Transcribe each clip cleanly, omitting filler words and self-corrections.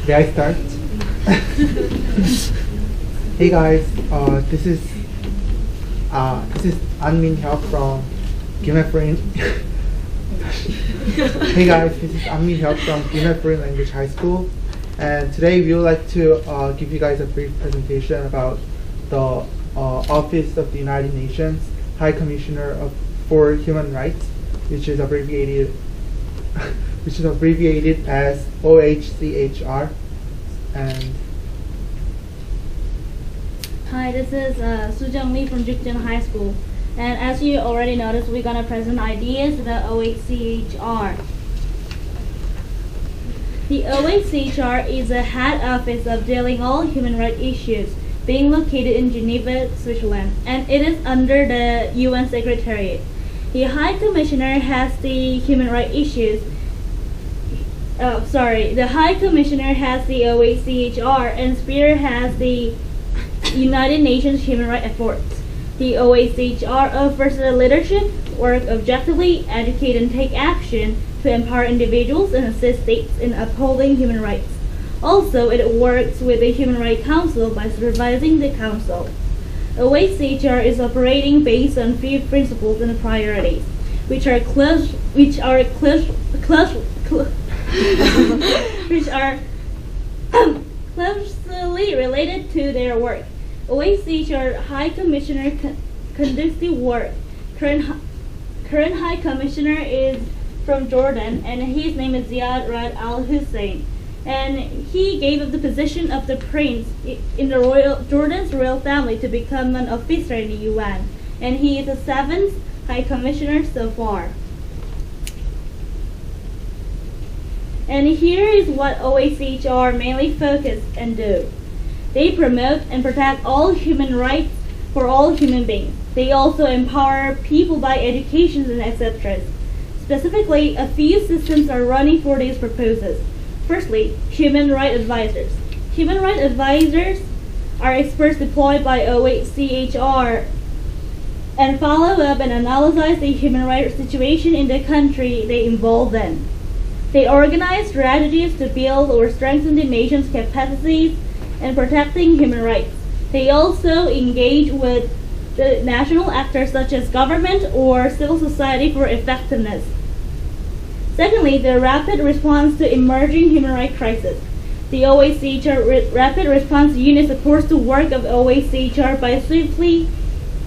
May I start? Hey guys, this is Anmin Hyuk from Geneva. Hey guys, this is Anmin Hyuk from Geneva Foreign Language High School, and today we would like to give you guys a brief presentation about the Office of the United Nations High Commissioner for Human Rights, which is abbreviated as OHCHR. And hi, this is Sujung Lee from Jukjeon High School, and as you already noticed, we're gonna present ideas about OHCHR. The OHCHR is a head office of dealing all human rights issues, being located in Geneva, Switzerland, and it is under the UN Secretariat. The High Commissioner has the human rights issues. The High Commissioner has the OHCHR, and Spear has the United Nations human rights efforts. The OHCHR offers the leadership, work objectively, educate and take action to empower individuals and assist states in upholding human rights. Also, it works with the Human Rights Council by supervising the Council. OHCHR is operating based on 3 principles and priorities, which are closely related to their work. OHCHR High Commissioner conducts the work. Current High Commissioner is from Jordan, and his name is Ziad Rad Al Hussein. And he gave up the position of the prince in the Jordan's royal family to become an officer in the UN. And he is the 7th High Commissioner so far. And here is what OHCHR mainly focus and do. They promote and protect all human rights for all human beings. They also empower people by education and etc. Specifically, a few systems are running for these purposes. Firstly, human rights advisors. Human rights advisors are experts deployed by OHCHR and follow up and analyze the human rights situation in the country they involve in. They organize strategies to build or strengthen the nation's capacities in protecting human rights. They also engage with the national actors such as government or civil society for effectiveness. Secondly, the rapid response to emerging human rights crisis. The OHCHR Rapid Response Unit supports the work of OHCHR by swiftly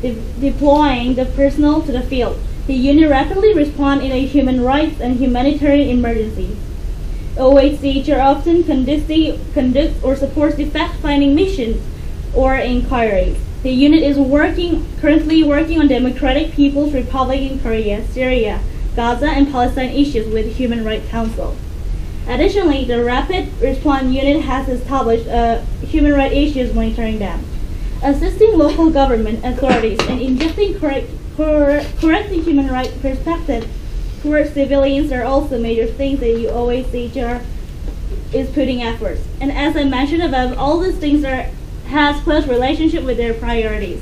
deploying the personnel to the field. The unit rapidly responds in a human rights and humanitarian emergencies. OHCHR often conducts or supports the fact-finding missions or inquiries. The unit is currently working on Democratic People's Republic in Korea, Syria, Gaza, and Palestine issues with Human Rights Council. Additionally, the Rapid Response Unit has established a human rights issues monitoring dam, assisting local government authorities in injecting correcting human rights perspective towards civilians are also major things that OHCHR is putting efforts. And as I mentioned above, all these things has close relationship with their priorities.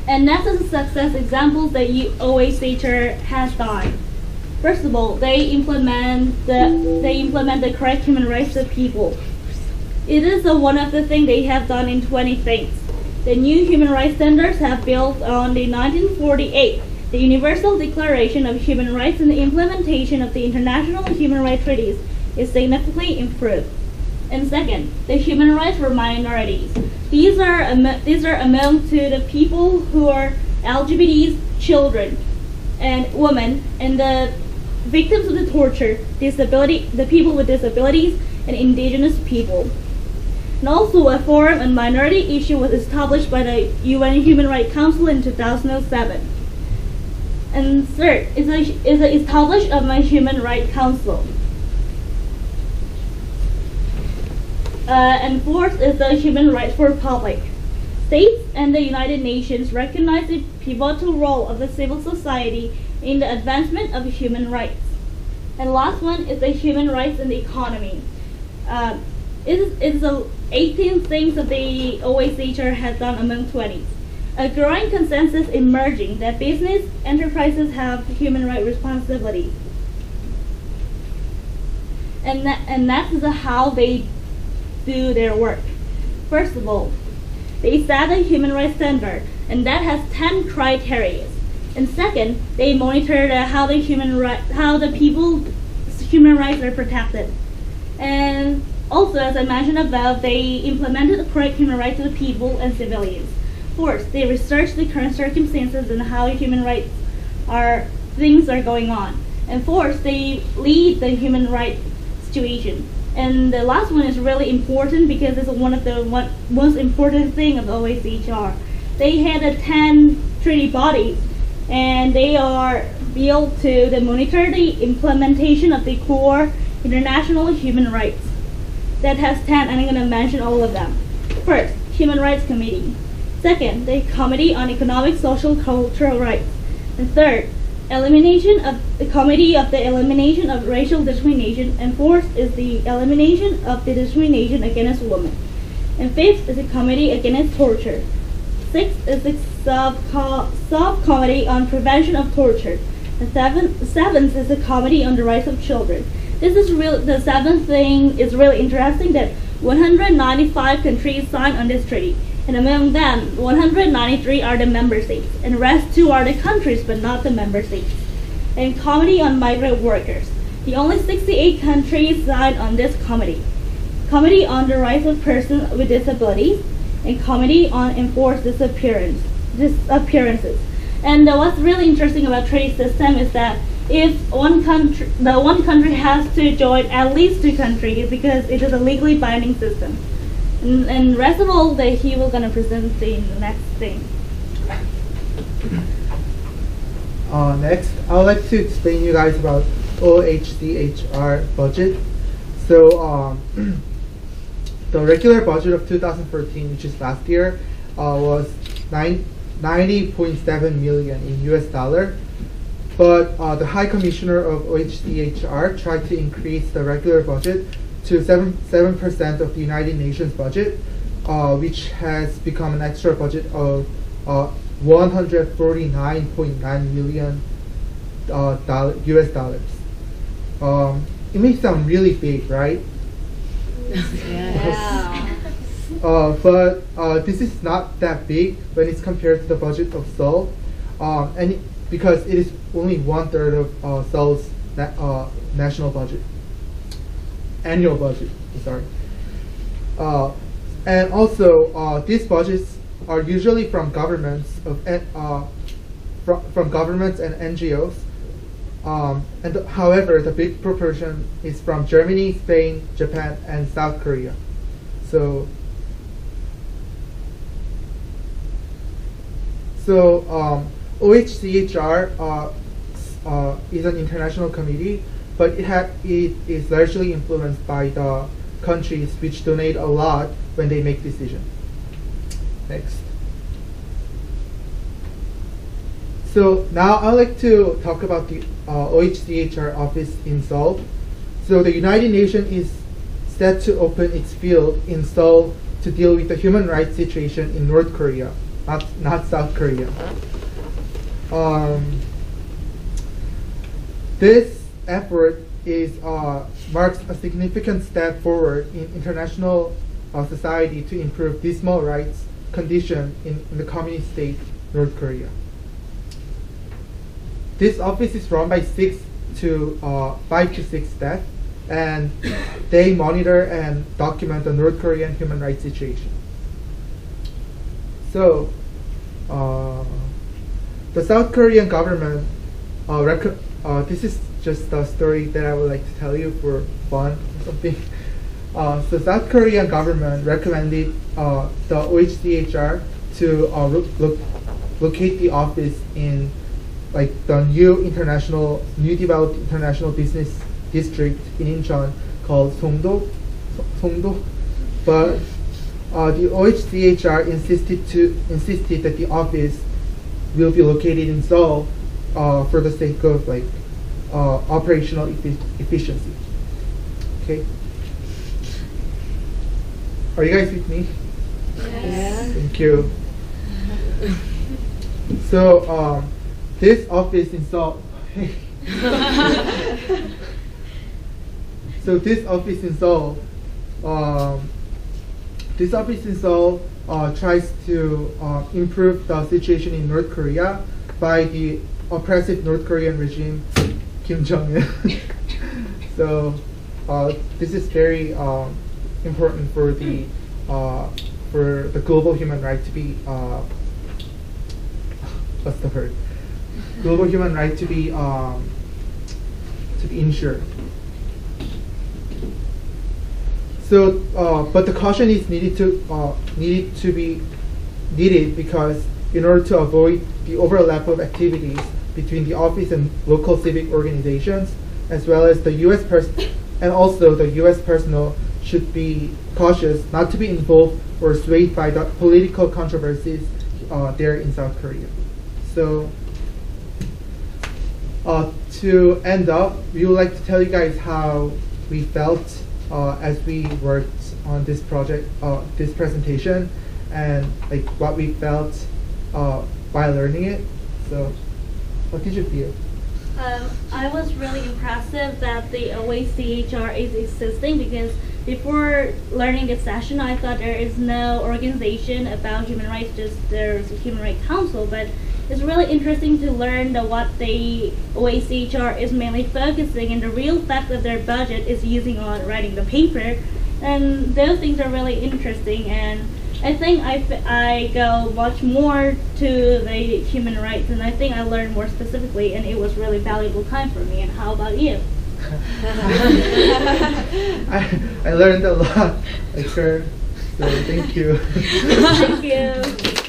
And that's the success examples that OHCHR has done. First of all, they implement the correct human rights of people. It is one of the things they have done in 20 things. The new human rights standards have built on the 1948, the Universal Declaration of Human Rights, and the implementation of the international human rights treaties is significantly improved. And second, the human rights for minorities. These are among to the people who are LGBTs, children, and women, and the victims of the torture, the people with disabilities, and indigenous people. And also, a forum on minority issue was established by the UN Human Rights Council in 2007. And third is the establishment of my Human Rights Council. And fourth is the human rights for public. States and the United Nations recognize the pivotal role of the civil society in the advancement of human rights. And last one is the human rights in the economy. It's the 18 things that the OHCHR has done among 20. A growing consensus emerging that business enterprises have human rights responsibilities. and that's how they do their work. First of all, they set a human rights standard, and that has 10 criteria. And second, they monitor how the people's human rights are protected. And also, as I mentioned above, they implemented the correct human rights to the people and civilians. Fourth, they research the current circumstances and how human rights things are going on. And fourth, they lead the human rights situation. And the last one is really important because it's one of the most important thing of OHCHR. They had 10 treaty bodies, and they are built to monitor the implementation of the core international human rights. That has 10, and I'm going to mention all of them. First, Human Rights Committee. Second, the Committee on Economic, Social, Cultural Rights. And third, the Committee of the Elimination of Racial Discrimination. And fourth is the elimination of the discrimination against women. And fifth is the Committee Against Torture. Sixth is the Subcommittee on Prevention of Torture. And seventh is the Committee on the Rights of Children. The seventh thing is really interesting, that 195 countries signed on this treaty. And among them, 193 are the member states, and the rest 2 are the countries but not the member states. And Committee on Migrant Workers. The only 68 countries signed on this committee. Committee on the Rights of Persons with Disabilities, and Committee on Enforced Disappearances. And what's really interesting about treaty system is that if the one country has to join at least 2 countries because it is a legally binding system. And rest of all, he will gonna present the next thing. Next, I would like to explain you guys about OHCHR budget. So the regular budget of 2014, which is last year, was 90.7 million in US dollar. But the High Commissioner of OHCHR tried to increase the regular budget to 7% of the United Nations budget, which has become an extra budget of 149.9 million US dollars. It may sound really big, right? Yeah. But this is not that big when it's compared to the budget of Seoul, because it is only 1/3 of Seoul's national budget, annual budget. Sorry. And also, these budgets are usually from governments from governments and NGOs. However, the big proportion is from Germany, Spain, Japan, and South Korea. So OHCHR is an international committee, but it is largely influenced by the countries which donate a lot when they make decisions. Next. So now I'd like to talk about the OHCHR office in Seoul. So the United Nations is set to open its field in Seoul to deal with the human rights situation in North Korea, not South Korea. This effort marks a significant step forward in international society to improve dismal rights condition in the communist state North Korea. This office is run by 5 to 6 staff, and they monitor and document the North Korean human rights situation. So, the South Korean government, this is just a story that I would like to tell you for fun or something. So South Korean government recommended the OHCHR to locate the office in the new developed international business district in Incheon called Songdo. But the OHCHR insisted that the office will be located in Seoul for the sake of operational efficiency. Okay. Are you guys with me? Yes. Thank you. So this office in Seoul. So this office in Seoul, tries to improve the situation in North Korea by the oppressive North Korean regime, Kim Jong-un. So this is very important for the global human right to be what's the word? Global human right to be ensured. So, but the caution is needed because in order to avoid the overlap of activities between the office and local civic organizations, as well as the U.S. and also the U.S. personnel should be cautious not to be involved or swayed by the political controversies there in South Korea. So, to end up, we would like to tell you guys how we felt as we worked on this project, this presentation, and like what we felt while learning it. So, what did you feel? I was really impressed that the OACHR is existing, because before learning this session, I thought there is no organization about human rights, just there's a Human Rights Council. But it's really interesting to learn that what the OACHR is mainly focusing, and the real fact that their budget is using on writing the paper. And those things are really interesting, and I think I go much more to the human rights, and I think I learned more specifically, and it was really valuable time for me. And how about you? I learned a lot, like her, so thank you. Thank you.